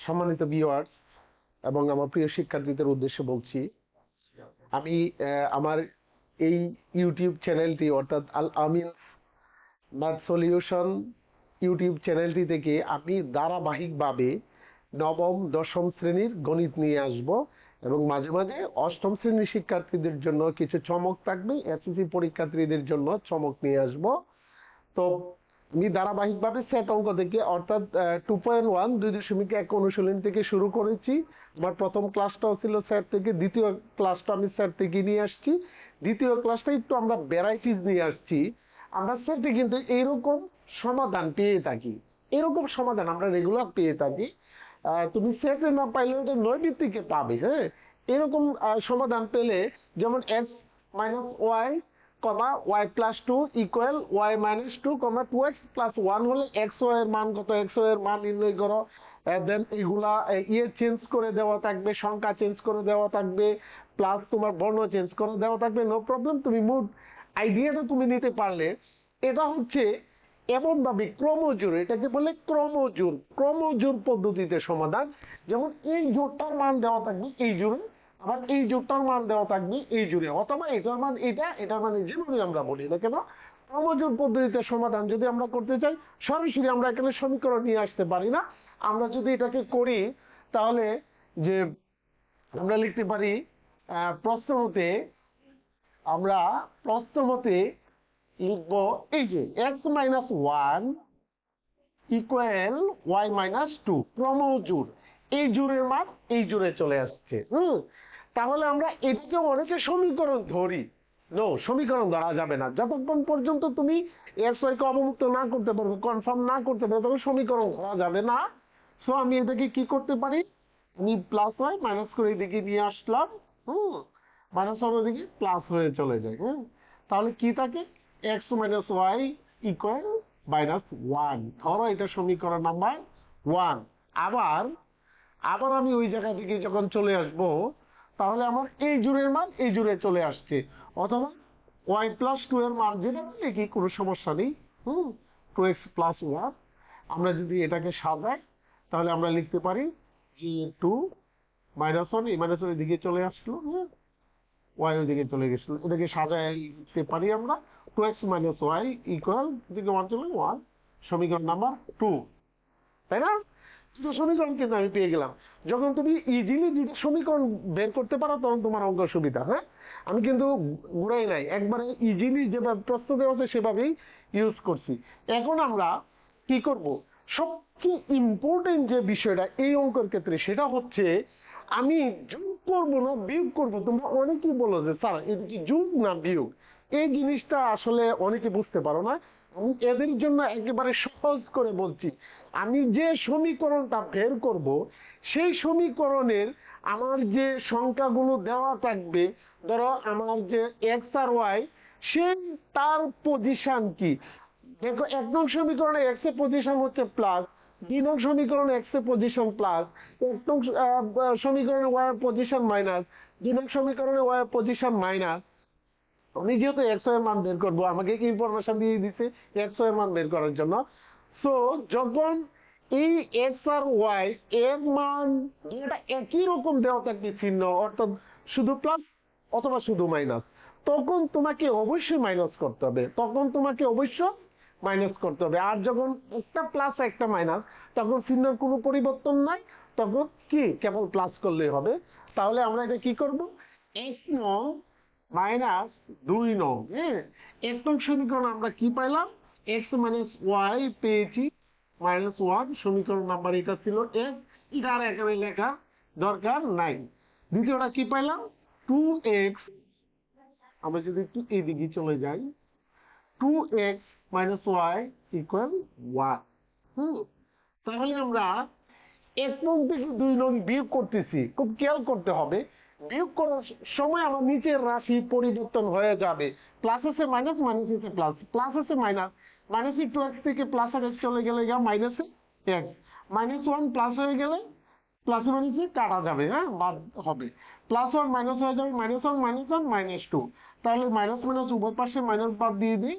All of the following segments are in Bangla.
সম্মানিত ভিউয়ার্স এবং আমার প্রিয় শিক্ষার্থীদের উদ্দেশ্যে বলছি, আমি আমার এই ইউটিউব চ্যানেলটি অর্থাৎ আল আমিন ম্যাথ সলিউশন ইউটিউব চ্যানেলটি থেকে আমি ধারাবাহিকভাবে নবম দশম শ্রেণীর গণিত নিয়ে আসব এবং মাঝে মাঝে অষ্টম শ্রেণীর শিক্ষার্থীদের জন্য কিছু চমক থাকবে, এসএসসি পরীক্ষার্থীদের জন্য চমক নিয়ে আসব। তো আমি ধারাবাহিকভাবে সেট অঙ্ক থেকে অর্থাৎ 2.1 2.1 অনুশীলন থেকে শুরু করেছি। আমার প্রথম ক্লাসটাও ছিল সেট থেকে, দ্বিতীয় ক্লাসটা আমি সেট থেকে নিয়ে আসছি, দ্বিতীয় ক্লাসটা একটু আমরা ভ্যারাইটিস নিয়ে আসছি। আমরা সেটে কিন্তু এইরকম সমাধান পেয়ে থাকি, এরকম সমাধান আমরা রেগুলার পেয়ে থাকি। তুমি সেটে না পাইলে ওটা নৈমিত্তিকে পাবে। হ্যাঁ, এরকম সমাধান পেলে, যেমন X minus Y comma Y plus two equal Y minus two comma two x plus one হলে এক্স ওয়াই এর মান কত, এক্স ওয়াই এর মান নির্ণয় করো। দেন এগুলা চেঞ্জ করে দেওয়া থাকবে, সংখ্যা চেঞ্জ করে দেওয়া থাকবে, প্লাস তোমার বর্ণ চেঞ্জ করে দেওয়া থাকবে, নো প্রবলেম। তুমি মোট আইডিয়াটা তুমি নিতে পারলে, এটা হচ্ছে এমন ভাবে ক্রমজোর, এটাকে বলে ক্রমজোর, ক্রমজোর পদ্ধতিতে সমাধান। যেমন এই জোরটার মান দেওয়া থাকবে এই জোরে, আবার এই জোরটার মান দেওয়া থাকবে এই জোরে, অথবা এটার মান এটা, এটার মান যেভাবে আমরা বলি না কেন, ক্রমজোর পদ্ধতিতে সমাধান যদি আমরা করতে চাই, সরাসরি আমরা এখানে সমীকরণ নিয়ে আসতে পারি না। আমরা যদি এটাকে করি তাহলে যে আমরা লিখতে পারি প্রশ্ন মতে, আমরা প্রশ্ন মতে লিখব এই যে X minus one equal Y minus two, ক্রমজোর। এই জোরের মান এই জোরে চলে আসছে। তাহলে আমরা এটাকে অনেকে সমীকরণ ধরি। নো, সমীকরণ ধরা যাবে না যতক্ষণ পর্যন্ত তুমি এক্স ওয়াই কে অবমুক্ত না করতে পারবে, কনফার্ম না করতে পারবে, তখন সমীকরণ ধরা যাবে না। সো আমি এটাকে কি করতে পারি, আমি প্লাস ওয়াই মাইনাস করে এদিকে নিয়ে আসলাম। মাইনাস ওয়ান ওদিকে প্লাস হয়ে চলে যায়। তাহলে কি থাকে, x minus y equal minus one. ধরো এটা সমীকরণ নাম্বার ওয়ান। আবার আবার আমি ওই জায়গা থেকে যখন চলে আসব, তাহলে আমার এই জোরের মান এই জোরে চলে আসছে, অথবা ওয়াই প্লাস টু এর মান যেটা লিখি কোনো সমস্যা নেই। Two x plus one. আমরা যদি এটাকে সাজাই তাহলে আমরা লিখতে পারি যে টু মাইনাস ওয়ান, এই মাইনাস ওয়ান দিকে চলে আসলো, ওয়াই ওই দিকে চলে গেছিল, এটাকে সাজায় লিখতে পারি আমরা two x minus y equal দিকে ওয়ান চলে ওয়ান, সমীকরণ নাম্বার টু। তাই না? দুটো সমীকরণ কিন্তু আমি পেয়ে গেলাম। যখন তুমি ইজিলি দুটো সমীকরণ বের করতে পারো তখন তোমার অঙ্ক সুবিধা। হ্যাঁ, আমি কিন্তু ঘুরাই নাই, একবারে ইজিলি যেভাবে প্রশ্ন দেওয়া আছে সেভাবেই ইউজ করছি। এখন আমরা কি করব, সবচেয়ে ইম্পর্টেন্ট যে বিষয়টা এই অঙ্কের ক্ষেত্রে, সেটা হচ্ছে আমি যোগ করব না বিয়োগ করব। তোমরা অনেকেই বলো যে স্যার এটা কি যোগ না বিয়োগ, এই জিনিসটা আসলে অনেকে বুঝতে পারো না। আমি এদের জন্য একেবারে সহজ করে বলছি, আমি যে সমীকরণটা বের করব সেই সমীকরণের আমার যে সংখ্যাগুলো দেওয়া থাকবে, ধরো আমার যে এক্স আর ওয়াই, সেই তার পজিশন কি। দেখো, এক নং সমীকরণে এক্স এর পজিশন হচ্ছে প্লাস, দুই নং সমীকরণে এক্স এর পজিশন প্লাস, এক নং সমীকরণে ওয়াই এর পজিশন মাইনাস, দুই নং সমীকরণে ওয়াই এর পজিশন মাইনাস। আমি যেহেতু এক্স এর মান বের করবো, আমাকে ইনফরমেশন দিয়ে দিছে এক্স এর মান বের করার জন্য। সো যখন এই এক্স আর ওয়াই এর মান দুটো একই রকম দেওয়া থাকবে চিহ্ন, অর্থাৎ শুধু প্লাস অথবা শুধু মাইনাস, তখন তোমাকে অবশ্যই মাইনাস করতে হবে, তখন তোমাকে অবশ্যই মাইনাস করতে হবে। আর যখন একটা প্লাস একটা মাইনাস, তখন চিহ্নের কোনো পরিবর্তন নাই, তখন কি কেবল প্লাস করলেই হবে। তাহলে আমরা এটা কি করব, এক নং মাইনাস দুই নং, এক নং সমীকরণ আমরা কি পাইলাম, এক্স মাইনাস ওয়াই পেয়েছি মাইনাস ওয়ান, সমীকরণ নাম্বার এটা ছিল এক, এটা আর এখানে লেখা দরকার নাই। দ্বিতীয়টা কি পাইলাম, টু এক্স, আমরা যদি একটু এইদিকে চলে যাই, two x minus y equal one. তাহলে আমরা এক নং থেকে দুই নং বিয়োগ করতেছি, খুব খেয়াল করতে হবে। বিয়োগ করার সময় আমার নিচের রাশি পরিবর্তন হয়ে যাবে, প্লাস আছে মাইনাস, মাইনাস আছে প্লাস, প্লাস আছে মাইনাস, মাইনাস টু এক্স থেকে প্লাস আর এক্স চলে গেলে মাইনাসে এক্স, মাইনাস ওয়ান প্লাস হয়ে গেলে প্লাস মাইনাসে কাটা যাবে, হ্যাঁ বাদ হবে, প্লাস ওয়ান মাইনাস হয়ে যাবে, minus one minus one minus two. তাহলে মাইনাস মাইনাস উভয় পাশে মাইনাস বাদ দিয়ে দিই,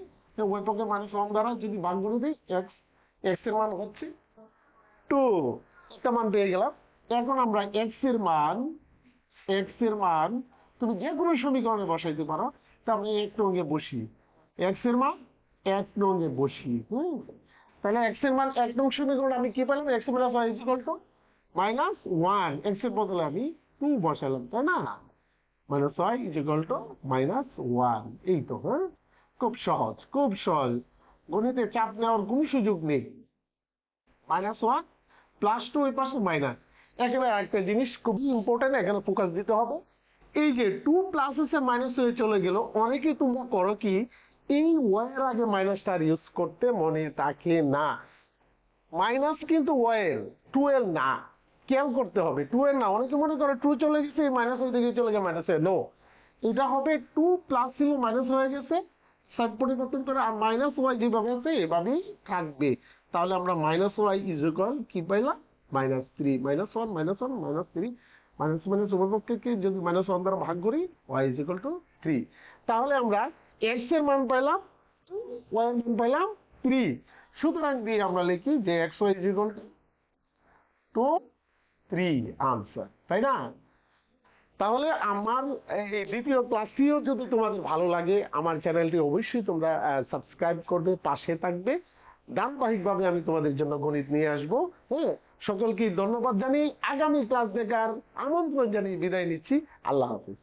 উভয় পক্ষে মাইনাস ওয়ান দ্বারা যদি ভাগ করে দিই, এক্স এর মান হচ্ছে টু। একটা মান পেয়ে গেলাম। এখন আমরা এক্স এর মান তুমি যে কোনো সমীকরণে বসাইতে পারো। তা আমরা এক নঙ্গে বসি, এক্স এর মান এক নঙ্গে বসি। তাহলে এক্স এর মান এক নং সমীকরণ আমি কি পেলাম, x plus y is equal to minus one, x এর বদলে আমি টু বসালাম, তাই না? Minus y is equal to minus one. এই তো, হ্যাঁ, খুব সহজ, খুব সহজ। গণিতে চাপ নেওয়ার কোনো সুযোগ নেই। মাইনাস ওয়ান প্লাস টু, ওই পাশে মাইনাস। এখানে একটা জিনিস খুবই ইম্পর্টেন্ট, এখানে ফোকাস দিতে হবে। এই যে টু প্লাস হচ্ছে মাইনাস হয়ে চলে গেল, অনেকে তোমরা করো কি, এই ওয়াই আগে মাইনাসটা ইউজ করতে মনে থাকে না। মাইনাস কিন্তু ওয়াইয়ের, টু এর না। খেয়াল করতে হবে, টু এর না। অনেকে মনে করে টু চলে গেছে, মাইনাস ওই দিকে চলে গেছে মাইনাস হয়ে, নো, এটা হবে টু প্লাস ছিল মাইনাস হয়ে গেছে, সাইড পরিবর্তন করে, আর মাইনাস ওয়াই যেভাবে আছে এভাবেই থাকবে। তাহলে আমরা মাইনাস ওয়াই ইজ ইকুয়াল কি পাইলাম, minus three. Minus one minus one minus three, minus minus উভয়পক্ষকে যদি মাইনাস ওয়ান দ্বারা ভাগ করি, Y is equal to three. তাহলে আমরা এক্স এর মান পাইলাম, ওয়াই এর মান পাইলাম থ্রি। সুতরাং দিয়ে আমরা লিখি যে x y is equal to three, answer, তাই না? তাহলে আমার এই দ্বিতীয় ক্লাসটিও যদি তোমাদের ভালো লাগে, আমার চ্যানেলটি অবশ্যই তোমরা সাবস্ক্রাইব করবে, পাশে থাকবে। ধারাবাহিকভাবে আমি তোমাদের জন্য গণিত নিয়ে আসবো। হ্যাঁ, সকলকে ধন্যবাদ জানিয়ে আগামী ক্লাস দেখার আমন্ত্রণ জানিয়ে বিদায় নিচ্ছি। আল্লাহ হাফিজ।